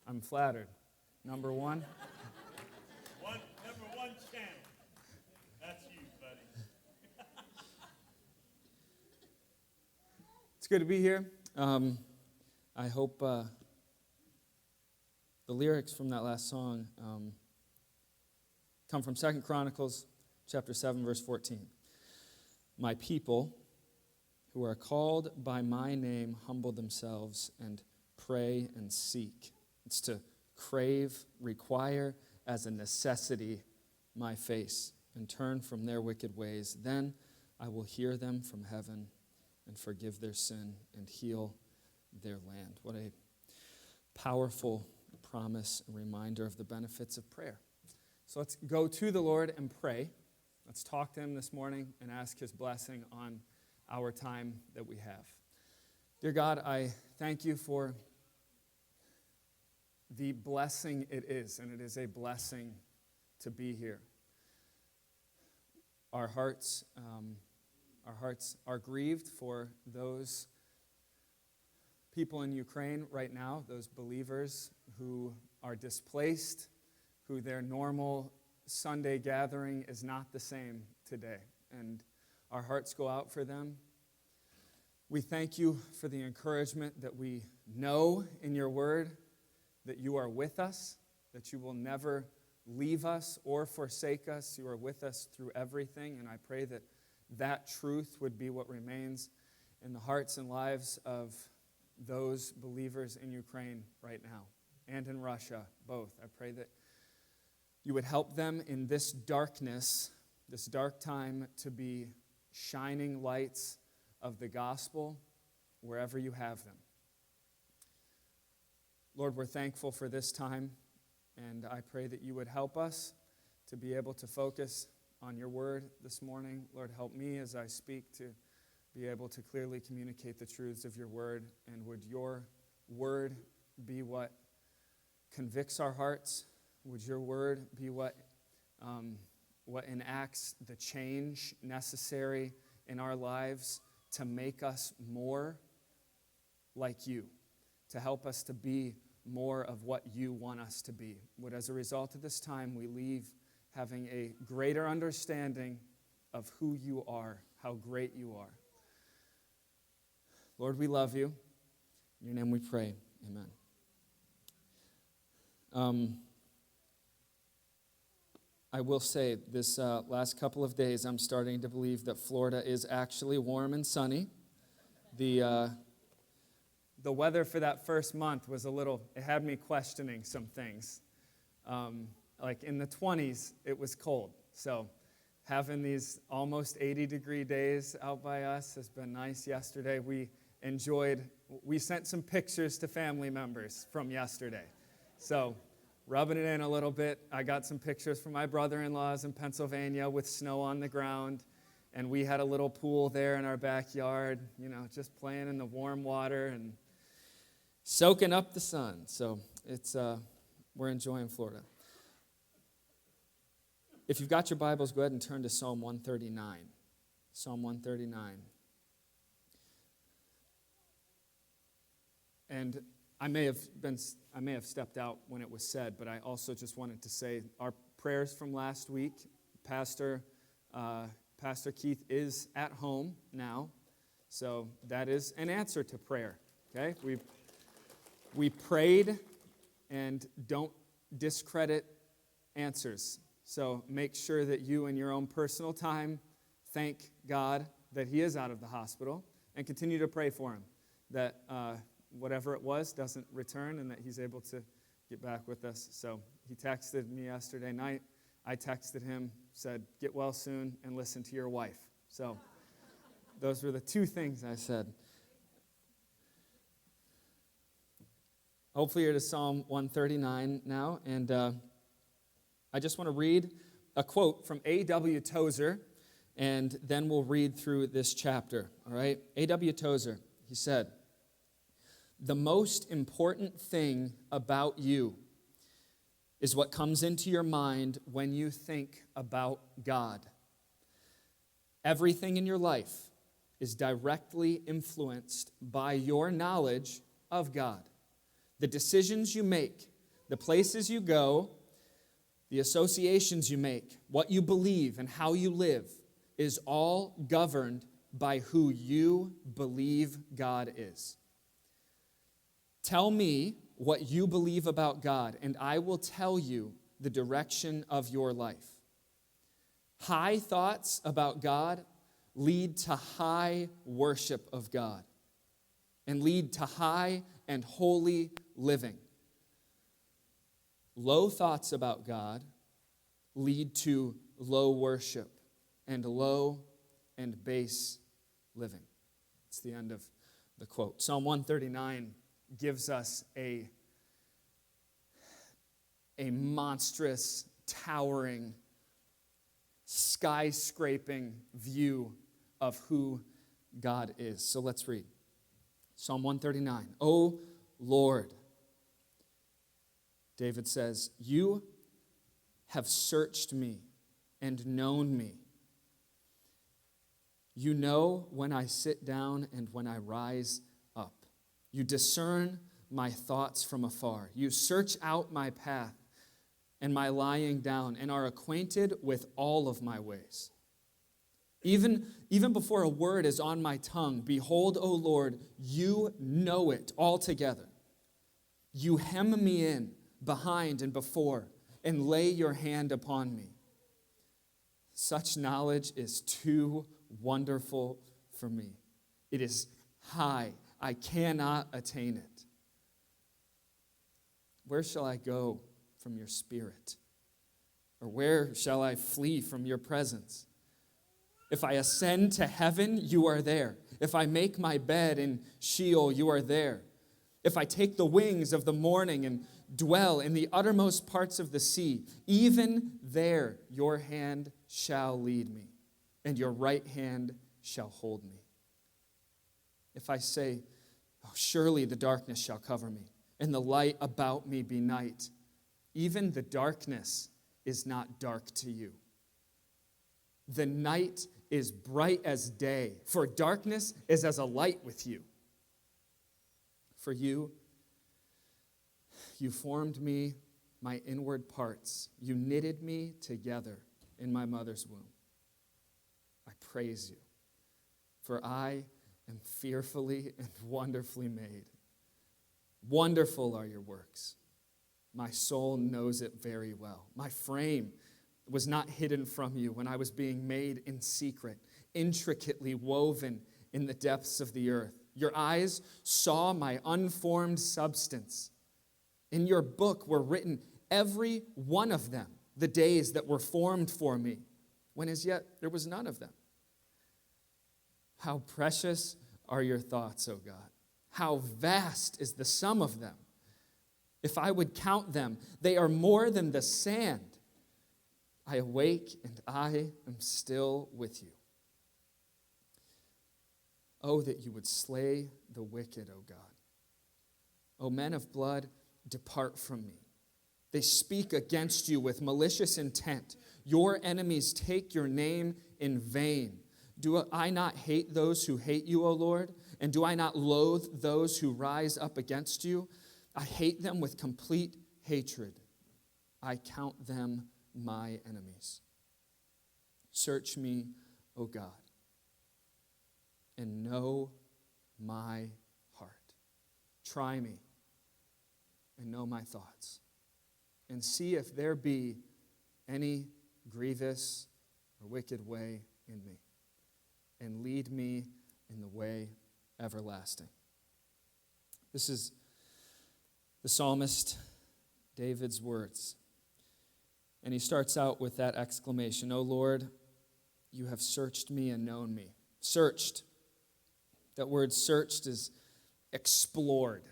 I'm flattered. Number one. Number one channel. That's you, buddy. It's good to be here. I hope the lyrics from that last song come from 2 Chronicles chapter 7, verse 14. My people who are called by my name humble themselves and pray and seek. It's to crave, require as a necessity my face and turn from their wicked ways. Then I will hear them from heaven and forgive their sin and heal their land. What a powerful promise and reminder of the benefits of prayer. So let's go to the Lord and pray. Let's talk to him this morning and ask his blessing on our time that we have. Dear God, I thank you for the blessing it is, and it is a blessing to be here. Our hearts are grieved for those people in Ukraine right now, those believers who are displaced, who their normal Sunday gathering is not the same today. And our hearts go out for them. We thank you for the encouragement that we know in your word that you are with us, that you will never leave us or forsake us. You are with us through everything, and I pray that that truth would be what remains in the hearts and lives of those believers in Ukraine right now and in Russia, both. I pray that you would help them in this darkness, this dark time, to be shining lights of the gospel wherever you have them. Lord, we're thankful for this time, and I pray that you would help us to be able to focus on your word this morning. Lord, help me as I speak to be able to clearly communicate the truths of your word, and would your word be what convicts our hearts? Would your word be what enacts the change necessary in our lives to make us more like you, to help us to be more of what you want us to be? Would, as a result of this time, we leave having a greater understanding of who you are, how great you are. Lord, we love you. In your name we pray. Amen. I will say this last couple of days, I'm starting to believe that Florida is actually warm and sunny. The weather for that first month was it had me questioning some things. Like in the 20s, it was cold. So having these almost 80-degree days out by us has been nice. Yesterday, we sent some pictures to family members from yesterday. So rubbing it in a little bit, I got some pictures from my brother-in-laws in Pennsylvania with snow on the ground. And we had a little pool there in our backyard, just playing in the warm water and soaking up the sun. So we're enjoying Florida. If you've got your Bibles, go ahead and turn to Psalm 139. Psalm 139. And I may have stepped out when it was said, but I also just wanted to say our prayers from last week. Pastor Keith is at home now, so that is an answer to prayer. Okay, we prayed, and don't discredit answers. So make sure that you, in your own personal time, thank God that he is out of the hospital, and continue to pray for him, that whatever it was doesn't return, and that he's able to get back with us. So he texted me yesterday night. I texted him, said, get well soon, and listen to your wife. So those were the two things I said. Hopefully you're to Psalm 139 now, and I just want to read a quote from A.W. Tozer, and then we'll read through this chapter, all right? A.W. Tozer, he said, "The most important thing about you is what comes into your mind when you think about God. Everything in your life is directly influenced by your knowledge of God. The decisions you make The places you go, the associations you make, what you believe, and how you live is all governed by who you believe God is. Tell me what you believe about God, and I will tell you the direction of your life. High thoughts about God lead to high worship of God and lead to high and holy living. Low thoughts about God lead to low worship and low and base living. It's the end of the quote. Psalm 139 gives us a monstrous, towering, skyscraping view of who God is. So let's read. Psalm 139. O Lord, David says, you have searched me and known me. You know when I sit down and when I rise up. You discern my thoughts from afar. You search out my path and my lying down and are acquainted with all of my ways. Even before a word is on my tongue, behold, O Lord, you know it altogether. You hem me in behind and before and lay your hand upon me. Such knowledge is too wonderful for me. It is high. I cannot attain it. Where shall I go from your spirit? Or where shall I flee from your presence? If I ascend to heaven, you are there. If I make my bed in Sheol, you are there. If I take the wings of the morning and dwell in the uttermost parts of the sea, even there your hand shall lead me, and your right hand shall hold me. If I say, oh, surely the darkness shall cover me, and the light about me be night, even the darkness is not dark to you. The night is bright as day, for darkness is as a light with you. For you formed me, my inward parts. You knitted me together in my mother's womb. I praise you, for I am fearfully and wonderfully made. Wonderful are your works. My soul knows it very well. My frame was not hidden from you when I was being made in secret, intricately woven in the depths of the earth. Your eyes saw my unformed substance. In your book were written every one of them, the days that were formed for me, when as yet there was none of them. How precious are your thoughts, O God. How vast is the sum of them. If I would count them, they are more than the sand. I awake and I am still with you. Oh, that you would slay the wicked, O God. O men of blood, depart from me. They speak against you with malicious intent. Your enemies take your name in vain. Do I not hate those who hate you, O Lord? And do I not loathe those who rise up against you? I hate them with complete hatred. I count them my enemies. Search me, O God, and know my heart. Try me and know my thoughts, and see if there be any grievous or wicked way in me, and lead me in the way everlasting. This is the psalmist David's words. And he starts out with that exclamation, O Lord, you have searched me and known me. Searched. That word searched is explored.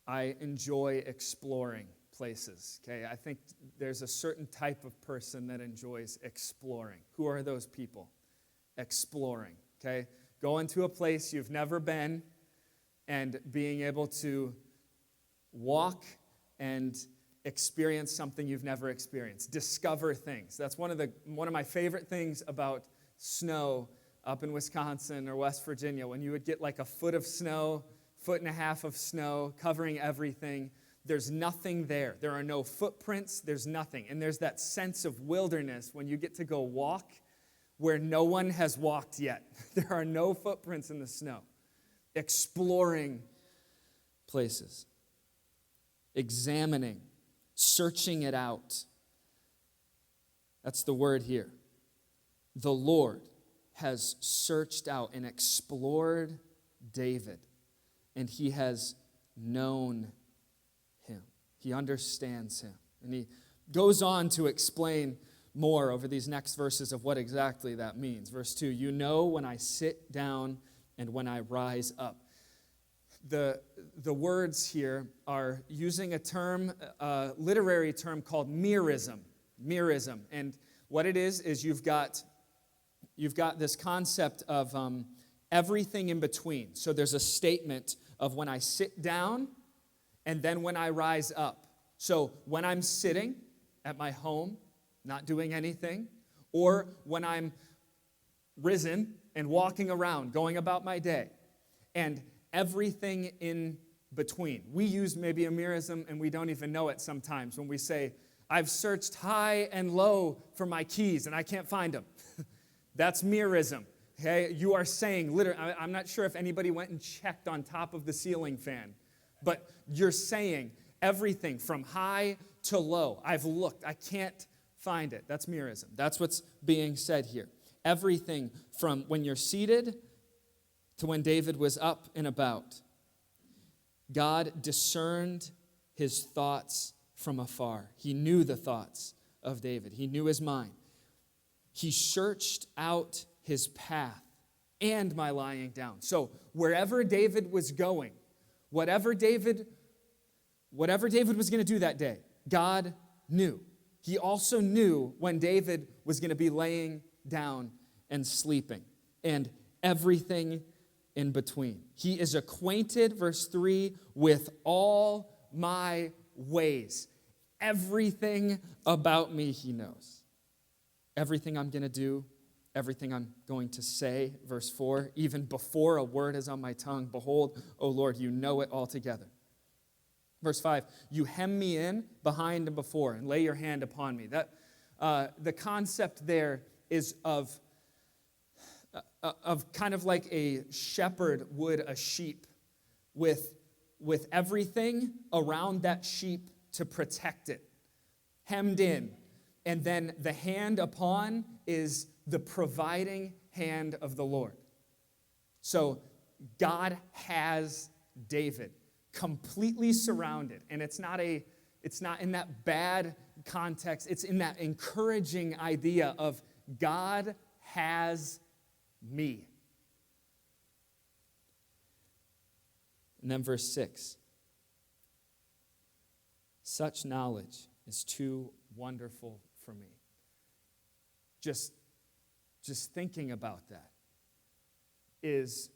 I enjoy exploring places, okay? I think there's a certain type of person that enjoys exploring. Who are those people? Exploring, okay? Going to a place you've never been and being able to walk and experience something you've never experienced. Discover things. That's one of my favorite things about snow up in Wisconsin or West Virginia, when you would get like a foot of snow, foot and a half of snow covering everything. there's nothing there. There are no footprints. There's nothing. And there's that sense of wilderness when you get to go walk where no one has walked yet. There are no footprints in the snow. Exploring places. Examining. Searching it out. That's the word here. The Lord has searched out and explored David, and he has known him. He understands him. And he goes on to explain more over these next verses of what exactly that means. Verse 2, you know when I sit down and when I rise up. The words here are using a term, a literary term called merism. Merism. And what it is you've got this concept of everything in between. So there's a statement of when I sit down and then when I rise up. So when I'm sitting at my home, not doing anything, or when I'm risen and walking around, going about my day, and everything in between. We use maybe a merism and we don't even know it sometimes when we say, I've searched high and low for my keys and I can't find them. That's merism. Okay? You are saying, literally, I'm not sure if anybody went and checked on top of the ceiling fan, but you're saying everything from high to low. I've looked, I can't find it. That's merism. That's what's being said here. Everything from when you're seated to when David was up and about. God discerned his thoughts from afar. He knew the thoughts of David. He knew his mind. He searched out his path and my lying down. So wherever David was going, whatever David was going to do that day, God knew. He also knew when David was going to be laying down and sleeping, and everything in between. He is acquainted, verse 3, with all my ways. Everything about me he knows. Everything I'm going to do, everything I'm going to say, verse 4, even before a word is on my tongue, behold, O Lord, you know it altogether. Verse 5, you hem me in behind and before and lay your hand upon me. That the concept there is of kind of like a shepherd would a sheep with everything around that sheep to protect it, hemmed in. And then the hand upon is the providing hand of the Lord. So God has David completely surrounded. And it's not in that bad context. It's in that encouraging idea of God has me. And then verse 6. Such knowledge is too wonderful for me. Just thinking about that it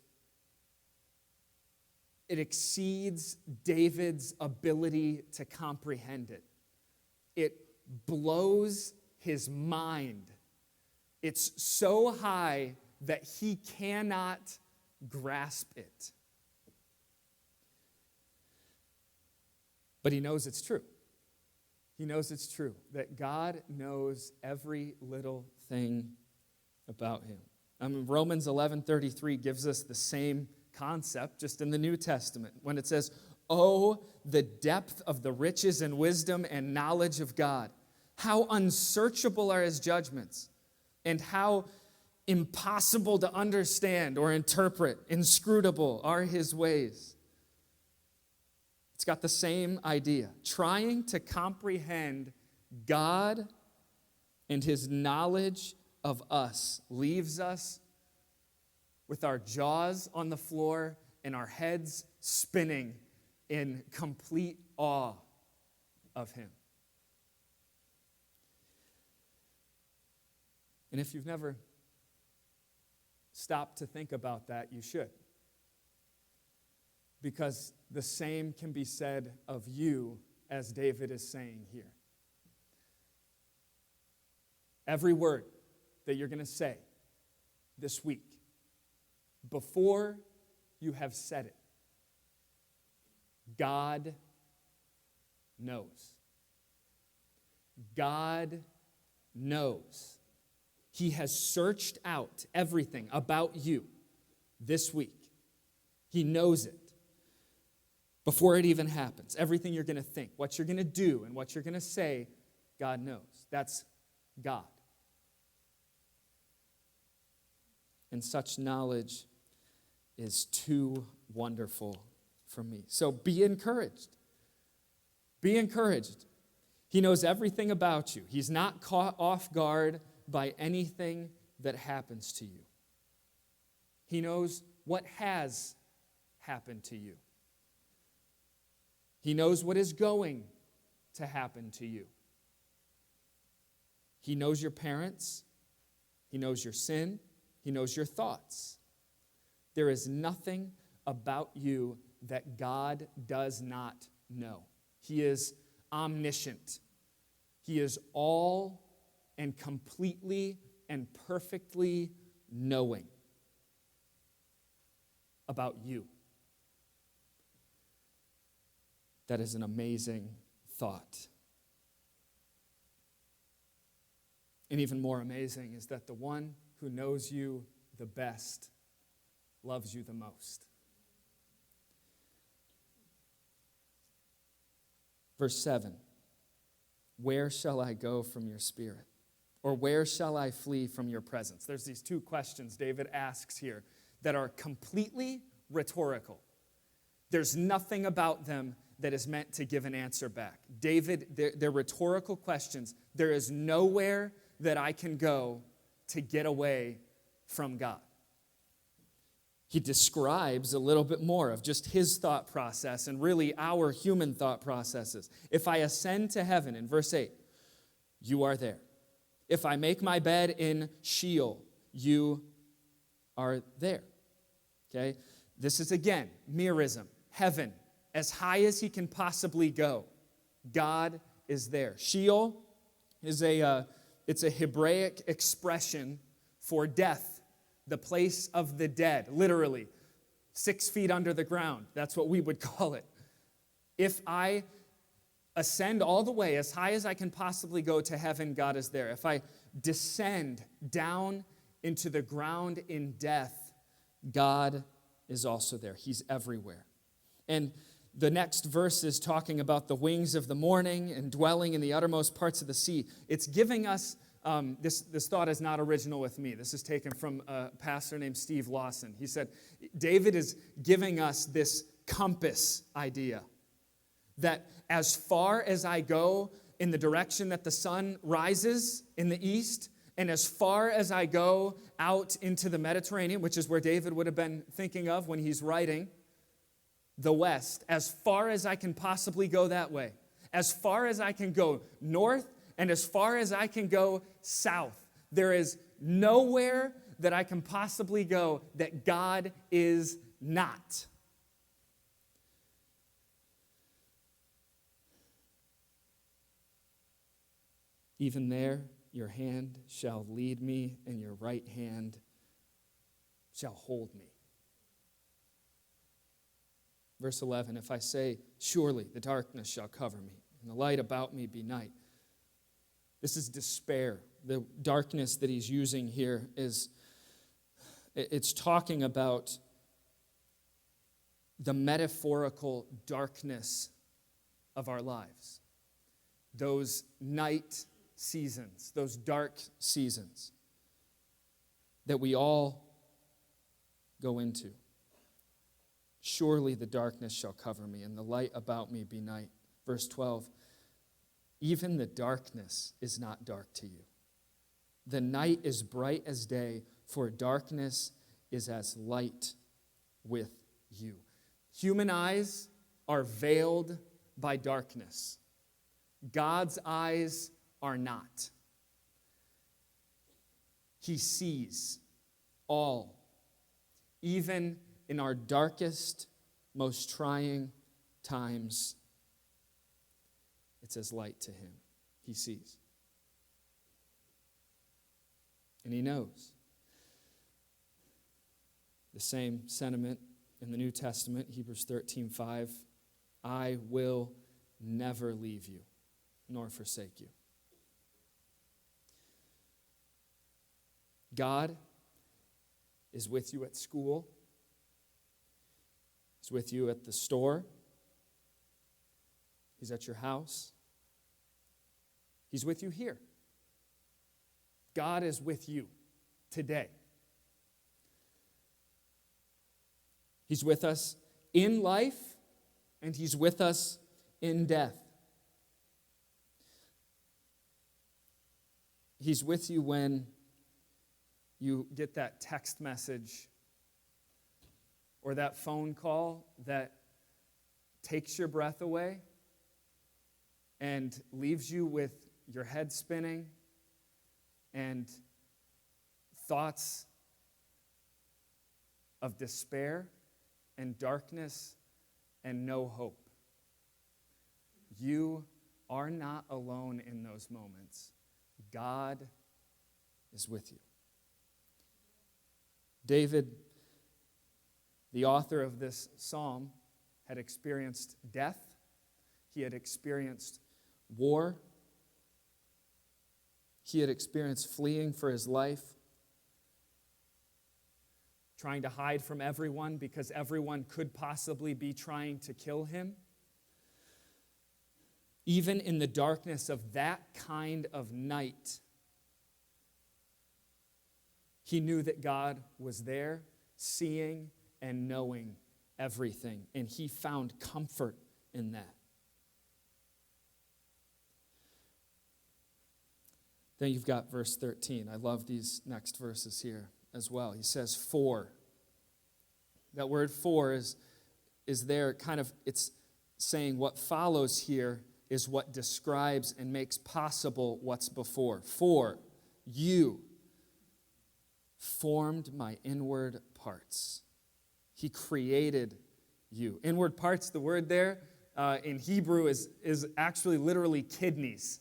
exceeds David's ability to comprehend it. It blows his mind. It's so high that he cannot grasp it. But he knows it's true. He knows it's true, that God knows every little thing about him. Romans 11:33 gives us the same concept, just in the New Testament, when it says, oh, the depth of the riches and wisdom and knowledge of God. How unsearchable are his judgments, and how impossible to understand or interpret, inscrutable are his ways. It's got the same idea. Trying to comprehend God and his knowledge of us leaves us with our jaws on the floor and our heads spinning in complete awe of him. And if you've never stopped to think about that, you should. Because the same can be said of you, as David is saying here. Every word that you're going to say this week, before you have said it, God knows. God knows. He has searched out everything about you this week. He knows it before it even happens. Everything you're going to think, what you're going to do, and what you're going to say, God knows. That's God. And such knowledge is too wonderful for me. So be encouraged. Be encouraged. He knows everything about you. He's not caught off guard by anything that happens to you. He knows what has happened to you. He knows what is going to happen to you. He knows your parents. He knows your sin. He knows your thoughts. There is nothing about you that God does not know. He is omniscient. He is all and completely and perfectly knowing about you. That is an amazing thought. And even more amazing is that the one who knows you the best loves you the most. Verse 7, where shall I go from your spirit? Or where shall I flee from your presence? There's these two questions David asks here that are completely rhetorical. There's nothing about them that is meant to give an answer back. David, they're rhetorical questions. There is nowhere that I can go to get away from God. He describes a little bit more of just his thought process and really our human thought processes. If I ascend to heaven, in verse 8, you are there. If I make my bed in Sheol, you are there. Okay? This is, again, merism. Heaven, as high as he can possibly go, God is there. Sheol is it's a Hebraic expression for death, the place of the dead, literally 6 feet under the ground. That's what we would call it. If I ascend all the way as high as I can possibly go to heaven, God is there. If I descend down into the ground in death, God is also there. He's everywhere. And the next verse is talking about the wings of the morning and dwelling in the uttermost parts of the sea. It's giving us, this thought is not original with me. This is taken from a pastor named Steve Lawson. He said, David is giving us this compass idea that as far as I go in the direction that the sun rises in the east, and as far as I go out into the Mediterranean, which is where David would have been thinking of when he's writing, the west, as far as I can possibly go that way, as far as I can go north, and as far as I can go south, there is nowhere that I can possibly go that God is not. Even there, your hand shall lead me, and your right hand shall hold me. Verse 11, if I say, surely the darkness shall cover me, and the light about me be night. This is despair. The darkness that he's using here it's talking about the metaphorical darkness of our lives. Those night seasons, those dark seasons that we all go into. Surely the darkness shall cover me, and the light about me be night. Verse 12, even the darkness is not dark to you. The night is bright as day, for darkness is as light with you. Human eyes are veiled by darkness. God's eyes are not. He sees all, even in our darkest, most trying times. It's as light to him. He sees. And he knows. The same sentiment in the New Testament, Hebrews 13:5. I will never leave you nor forsake you. God is with you at school. He's with you at the store. He's at your house. He's with you here. God is with you today. He's with us in life, and He's with us in death. He's with you when you get that text message or that phone call that takes your breath away and leaves you with your head spinning and thoughts of despair and darkness and no hope. You are not alone in those moments. God is with you. David, the author of this psalm, had experienced death. He had experienced war. He had experienced fleeing for his life, trying to hide from everyone because everyone could possibly be trying to kill him. Even in the darkness of that kind of night, he knew that God was there, seeing and knowing everything, and he found comfort in that. Then you've got verse 13. I love these next verses here as well. He says, for. That word for is there kind of, it's saying what follows here is what describes and makes possible what's before. For you formed my inward parts. He created you. Inward parts, the word there in Hebrew is actually literally kidneys.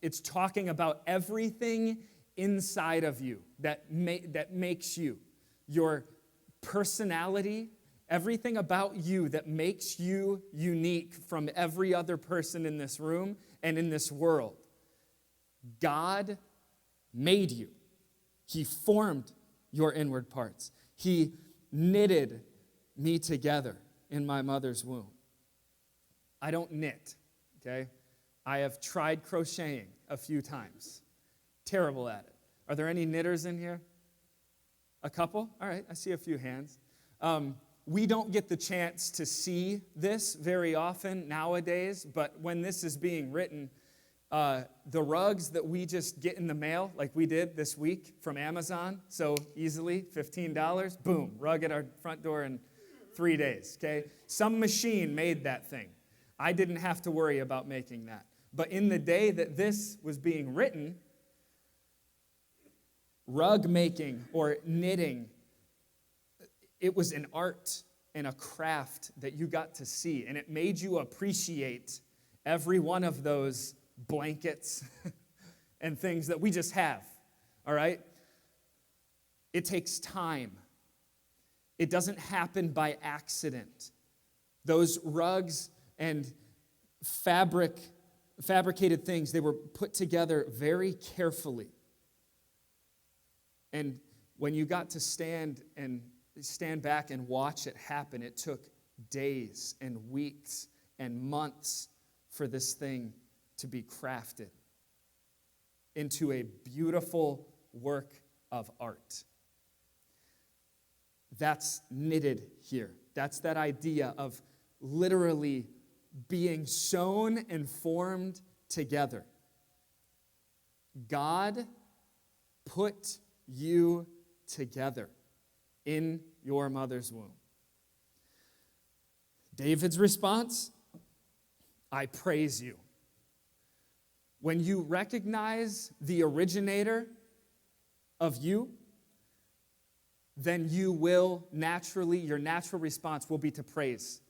It's talking about everything inside of you that makes you. Your personality, everything about you that makes you unique from every other person in this room and in this world. God made you. He formed your inward parts. He knitted me together in my mother's womb. I don't knit, okay? I have tried crocheting a few times. Terrible at it. Are there any knitters in here? A couple? All right, I see a few hands. We don't get the chance to see this very often nowadays, but when this is being written, the rugs that we just get in the mail, like we did this week from Amazon, so easily, $15, boom, rug at our front door in 3 days, okay? Some machine made that thing. I didn't have to worry about making that. But in the day that this was being written, rug making or knitting, it was an art and a craft that you got to see, and it made you appreciate every one of those blankets and things that we just have, all right? It takes time. It doesn't happen by accident. Those rugs and fabricated things, they were put together very carefully. And when you got to stand back and watch it happen, it took days and weeks and months for this thing to be crafted into a beautiful work of art. That's knitted here. That's that idea of literally being sewn and formed together. God put you together in your mother's womb. David's response, I praise you. When you recognize the originator of you, then you will naturally, your natural response will be to praise.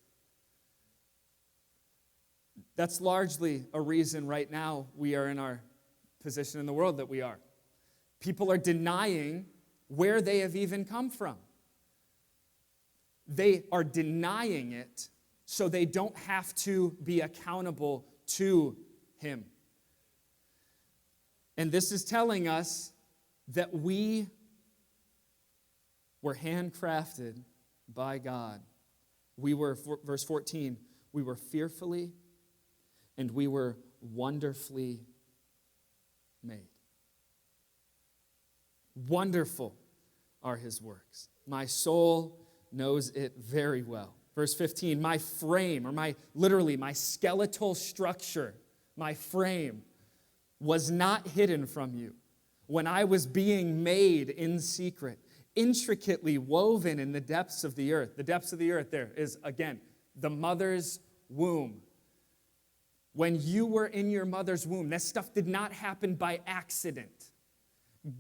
That's largely a reason right now we are in our position in the world that we are. People are denying where they have even come from. They are denying it so they don't have to be accountable to him. And this is telling us that we were handcrafted by God. We were, verse 14, we were fearfully and we were wonderfully made. Wonderful are his works. My soul knows it very well. Verse 15, my frame, or my skeletal structure, my frame was not hidden from you when I was being made in secret, intricately woven in the depths of the earth. The depths of the earth there is, again, the mother's womb. When you were in your mother's womb, that stuff did not happen by accident.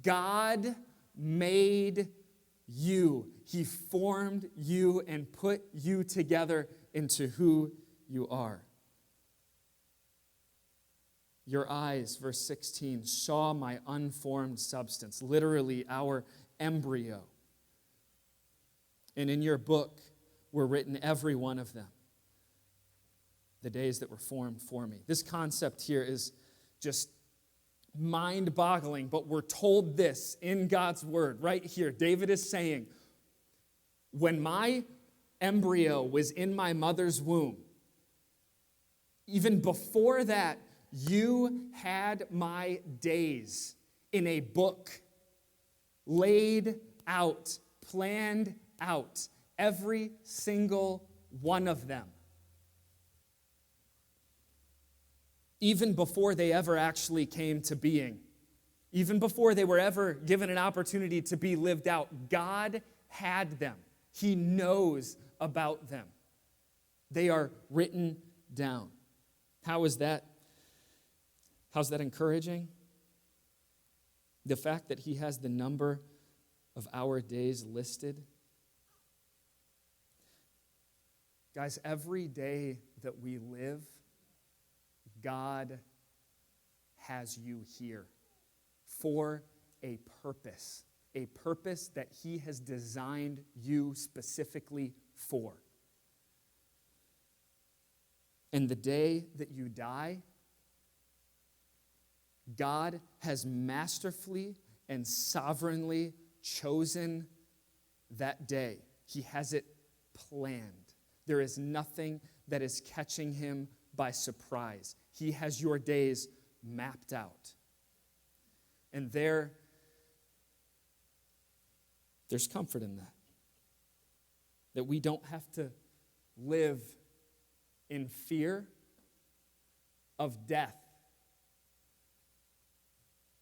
God made you. He formed you and put you together into who you are. Your eyes, verse 16, saw my unformed substance, literally our embryo. And in your book were written every one of them, the days that were formed for me. This concept here is just mind-boggling, but we're told this in God's word right here. David is saying, when my embryo was in my mother's womb, even before that, you had my days in a book, laid out, planned out, every single one of them. Even before they ever actually came to being, even before they were ever given an opportunity to be lived out, God had them. He knows about them. They are written down. How is that? How's that encouraging? The fact that he has the number of our days listed. Guys, every day that we live, God has you here for a purpose that he has designed you specifically for. And the day that you die, God has masterfully and sovereignly chosen that day. He has it planned. There is nothing that is catching him by surprise. He has your days mapped out. And there's comfort in that. That we don't have to live in fear of death.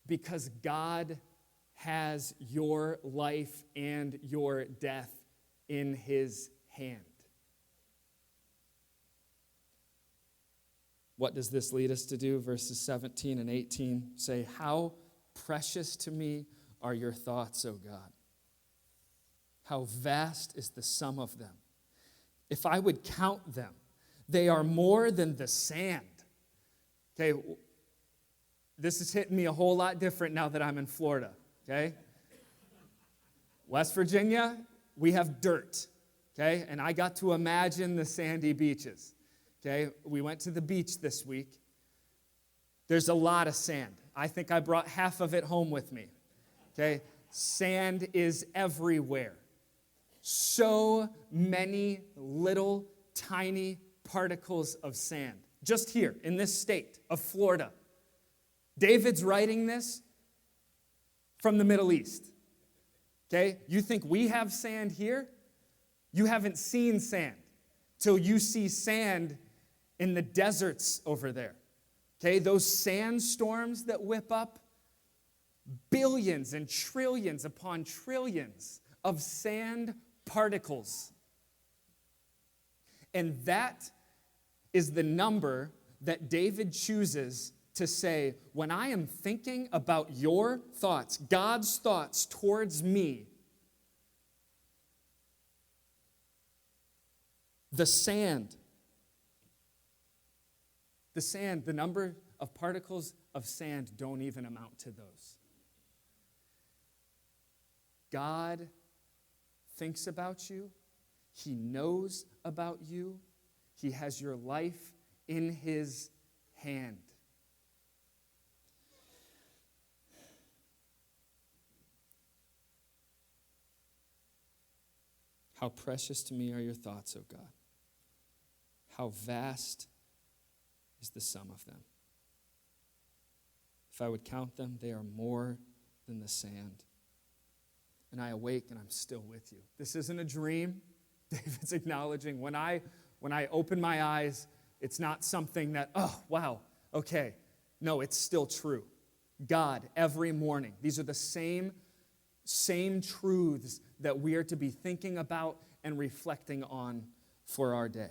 Because God has your life and your death in his hand. What does this lead us to do? Verses 17 and 18 say, how precious to me are your thoughts, O God. How vast is the sum of them. If I would count them, they are more than the sand. Okay, this is hitting me a whole lot different now that I'm in Florida, okay? West Virginia, we have dirt, okay? And I got to imagine the sandy beaches, okay? We went to the beach this week. There's a lot of sand. I think I brought half of it home with me, okay? Sand is everywhere. So many little tiny particles of sand. Just here in this state of Florida. David's writing this from the Middle East. Okay? You think we have sand here? You haven't seen sand till you see sand in the deserts over there. Okay? Those sandstorms that whip up, billions and trillions upon trillions of sand particles. And that is the number that David chooses to say, when I am thinking about your thoughts, God's thoughts towards me, the sand, the number of particles of sand don't even amount to those. God thinks about you. He knows about you. He has your life in his hand. How precious to me are your thoughts, O God. How vast is the sum of them. If I would count them, they are more than the sand. And I awake and I'm still with you. This isn't a dream. David's acknowledging when I open my eyes, it's not something that, oh, wow, okay. No, it's still true. God, every morning, these are the same truths that we are to be thinking about and reflecting on for our day.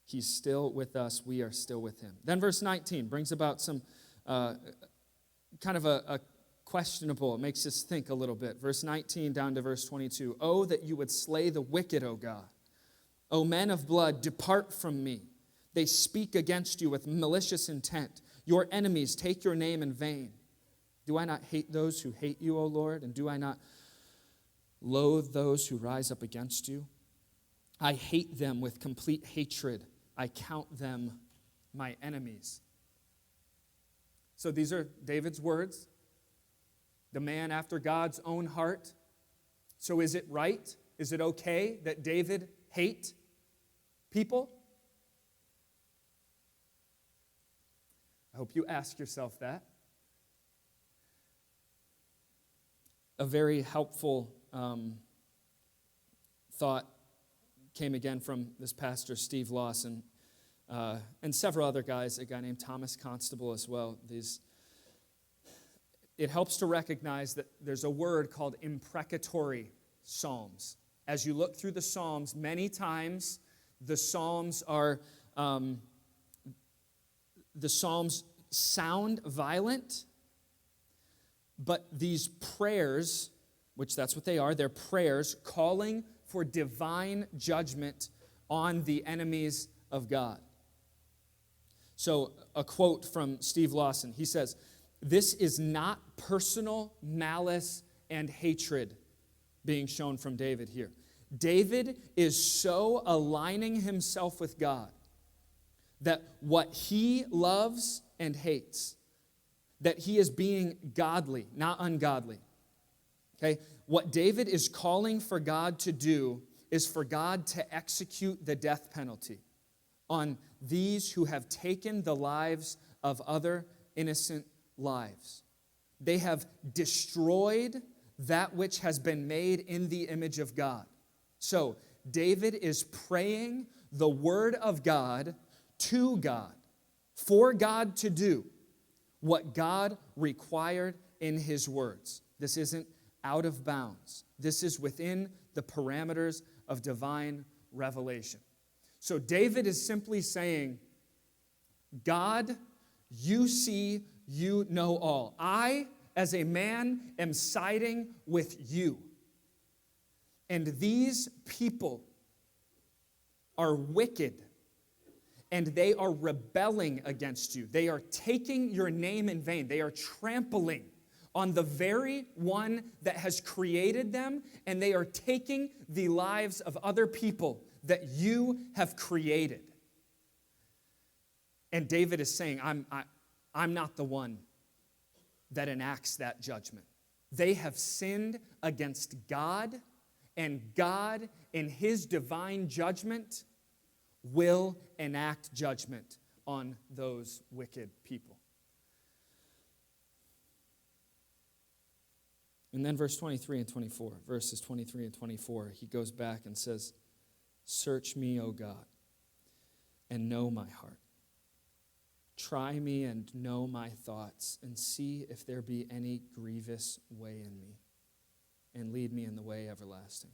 He's still with us. We are still with him. Then verse 19 brings about some kind of a questionable. It makes us think a little bit. Verse 19 down to verse 22. Oh, that you would slay the wicked, O God. O men of blood, depart from me. They speak against you with malicious intent. Your enemies take your name in vain. Do I not hate those who hate you, O Lord? And do I not loathe those who rise up against you? I hate them with complete hatred. I count them my enemies. So these are David's words. The man after God's own heart. So is it right? Is it okay that David hate people? I hope you ask yourself that. A very helpful thought came again from this pastor, Steve Lawson, and several other guys, a guy named Thomas Constable as well. It helps to recognize that there's a word called imprecatory psalms. As you look through the Psalms, many times the Psalms sound violent, but these prayers, which that's what they are, they're prayers calling for divine judgment on the enemies of God. So a quote from Steve Lawson, he says, "This is not personal malice and hatred being shown from David here. David is so aligning himself with God that what he loves and hates, that he is being godly, not ungodly. Okay? What David is calling for God to do is for God to execute the death penalty on these who have taken the lives of other innocent lives. They have destroyed that which has been made in the image of God. So, David is praying the word of God to God, for God to do what God required in his words. This isn't out of bounds. This is within the parameters of divine revelation. So David is simply saying, God, you see, you know all. I, as a man, am siding with you. And these people are wicked, and they are rebelling against you. They are taking your name in vain. They are trampling on the very one that has created them, and they are taking the lives of other people that you have created. And David is saying, I'm not the one that enacts that judgment. They have sinned against God, and God, in his divine judgment, will enact judgment on those wicked people. And then verses 23 and 24, he goes back and says, search me, O God, and know my heart. Try me and know my thoughts, and see if there be any grievous way in me, and lead me in the way everlasting.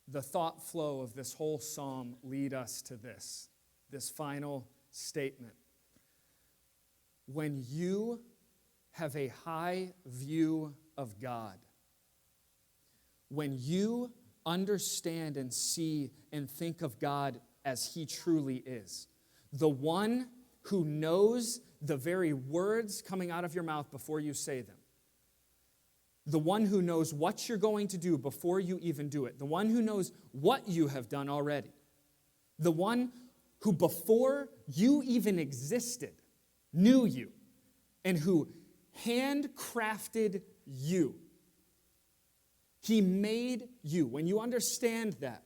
The thought flow of this whole psalm lead us to this final statement. When you have a high view of God, when you understand and see and think of God as he truly is, the one who knows the very words coming out of your mouth before you say them, the one who knows what you're going to do before you even do it, the one who knows what you have done already, the one who before you even existed knew you, and who handcrafted you. He made you. When you understand that,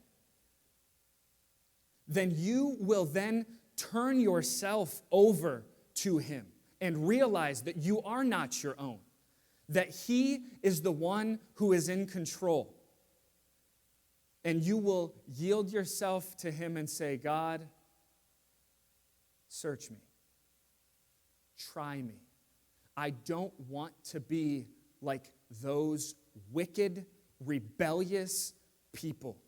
then you will then turn yourself over to him and realize that you are not your own, that he is the one who is in control. And you will yield yourself to him and say, God, search me. Try me. I don't want to be like those wicked, rebellious people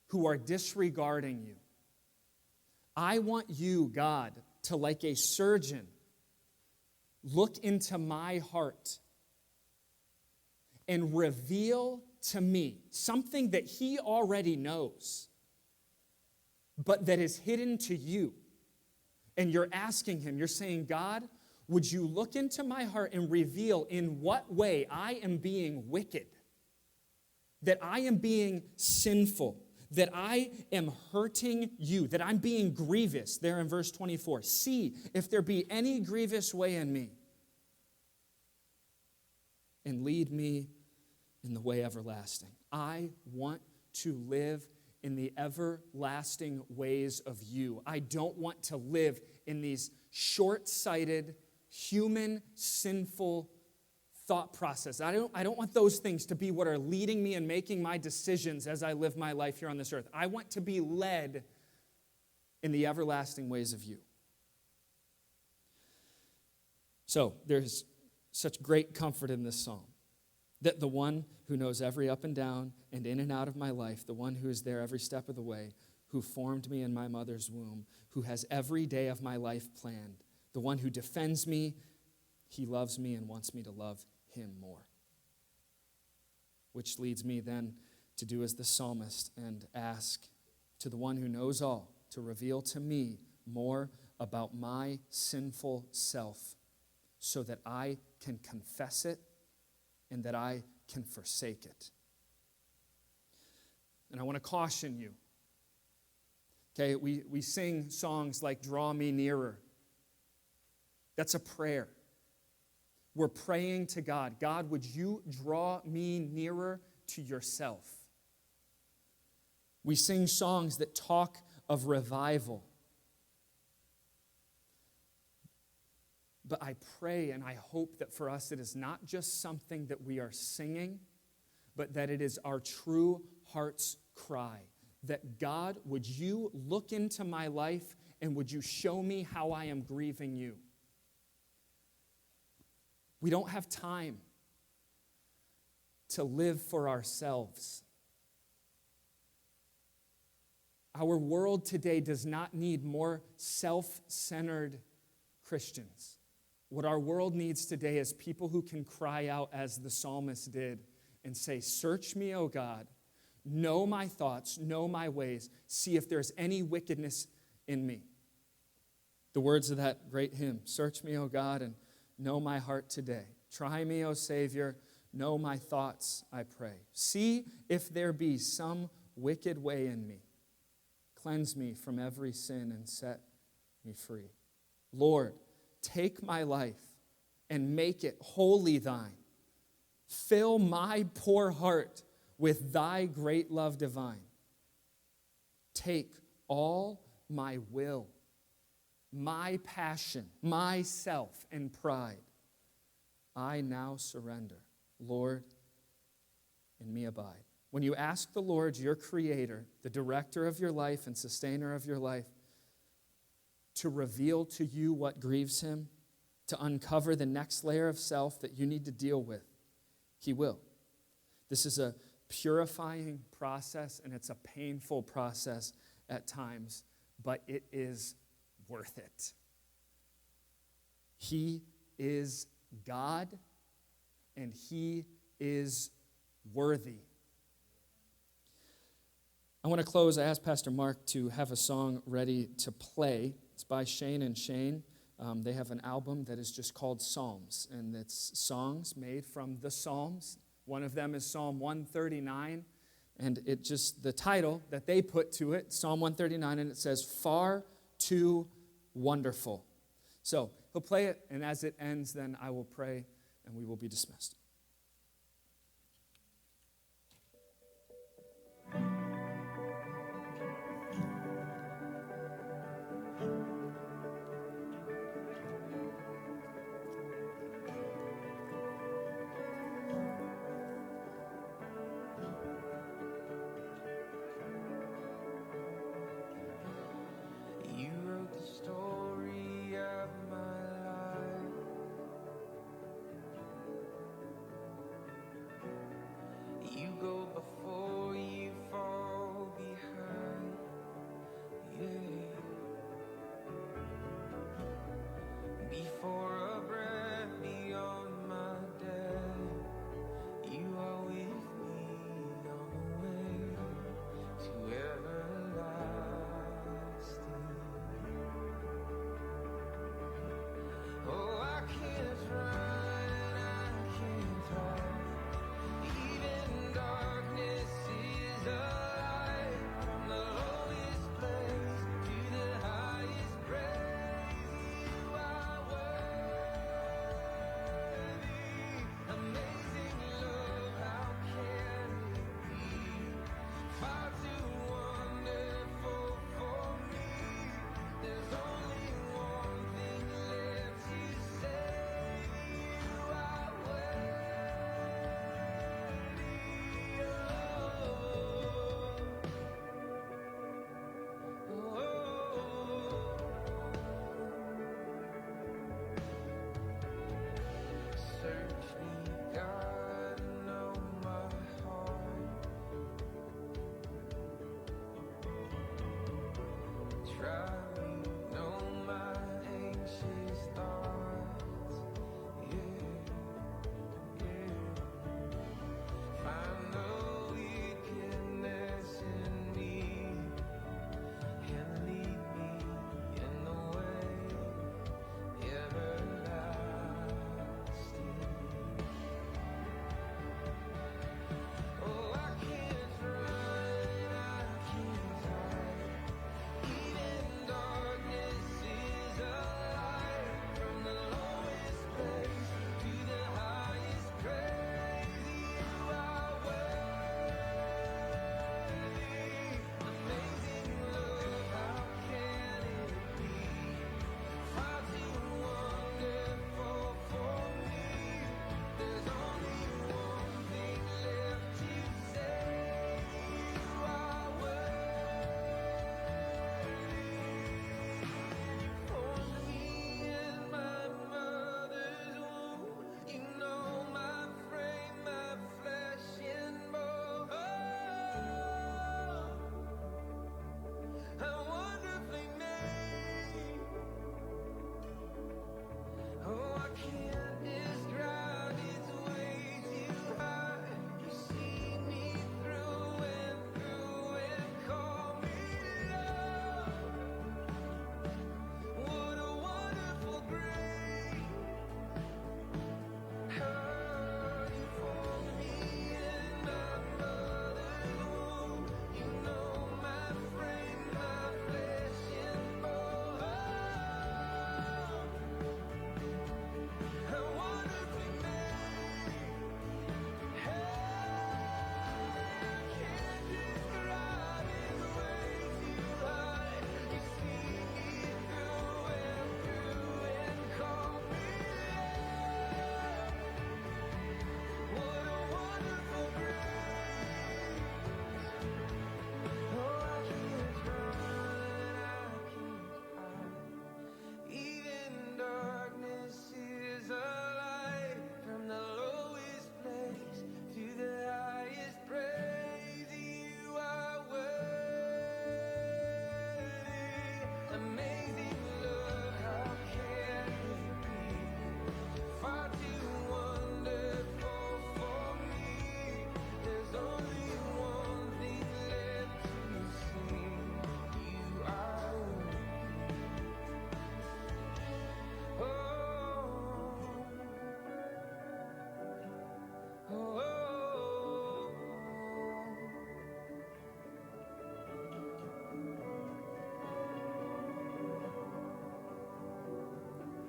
who are disregarding you. I want you, God, to, like a surgeon, look into my heart and reveal to me something that he already knows, but that is hidden to you. And you're asking him, you're saying, God, would you look into my heart and reveal in what way I am being wicked, that I am being sinful, that I am hurting you, that I'm being grievous, there in verse 24. See if there be any grievous way in me, and lead me in the way everlasting. I want to live in the everlasting ways of you. I don't want to live in these short-sighted, human, sinful thought process. I don't want those things to be what are leading me and making my decisions as I live my life here on this earth. I want to be led in the everlasting ways of you. So there's such great comfort in this psalm, that the one who knows every up and down and in and out of my life, the one who is there every step of the way, who formed me in my mother's womb, who has every day of my life planned, the one who defends me, he loves me and wants me to love him more. Which leads me then to do as the psalmist and ask to the one who knows all to reveal to me more about my sinful self so that I can confess it and that I can forsake it. And I want to caution you. Okay, we sing songs like Draw Me Nearer. That's a prayer. We're praying to God. God, would you draw me nearer to yourself? We sing songs that talk of revival. But I pray and I hope that for us it is not just something that we are singing, but that it is our true heart's cry. That God, would you look into my life and would you show me how I am grieving you? We don't have time to live for ourselves. Our world today does not need more self-centered Christians. What our world needs today is people who can cry out as the psalmist did and say, search me, O God, know my thoughts, know my ways, see if there's any wickedness in me. The words of that great hymn, search me, O God, and know my heart today. Try me, O Savior, know my thoughts, I pray. See if there be some wicked way in me. Cleanse me from every sin and set me free. Lord, take my life and make it wholly thine. Fill my poor heart with thy great love divine. Take all my will, my passion, myself, and pride. I now surrender. Lord, in me abide. When you ask the Lord, your creator, the director of your life and sustainer of your life, to reveal to you what grieves him, to uncover the next layer of self that you need to deal with, he will. This is a purifying process, and it's a painful process at times, but it is worth it. He is God, and he is worthy. I want to close. I asked Pastor Mark to have a song ready to play. It's by Shane and Shane. They have an album that is just called Psalms, and it's songs made from the Psalms. One of them is Psalm 139, and the title that they put to it, Psalm 139, and it says, "Far Too Wonderful." So he'll play it, and as it ends, then I will pray, and we will be dismissed. You wrote the story of my life.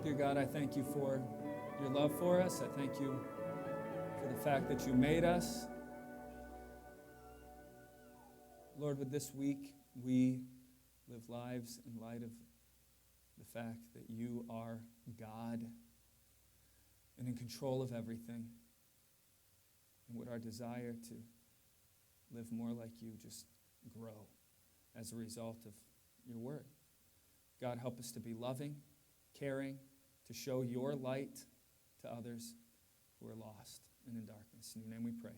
Dear God, I thank you for your love for us. I thank you for the fact that you made us. Lord, with this week, we live lives in light of the fact that you are God and in control of everything. And would our desire to live more like you just grow as a result of your word. God, help us to be loving, caring, to show your light to others who are lost and in darkness. In your name we pray.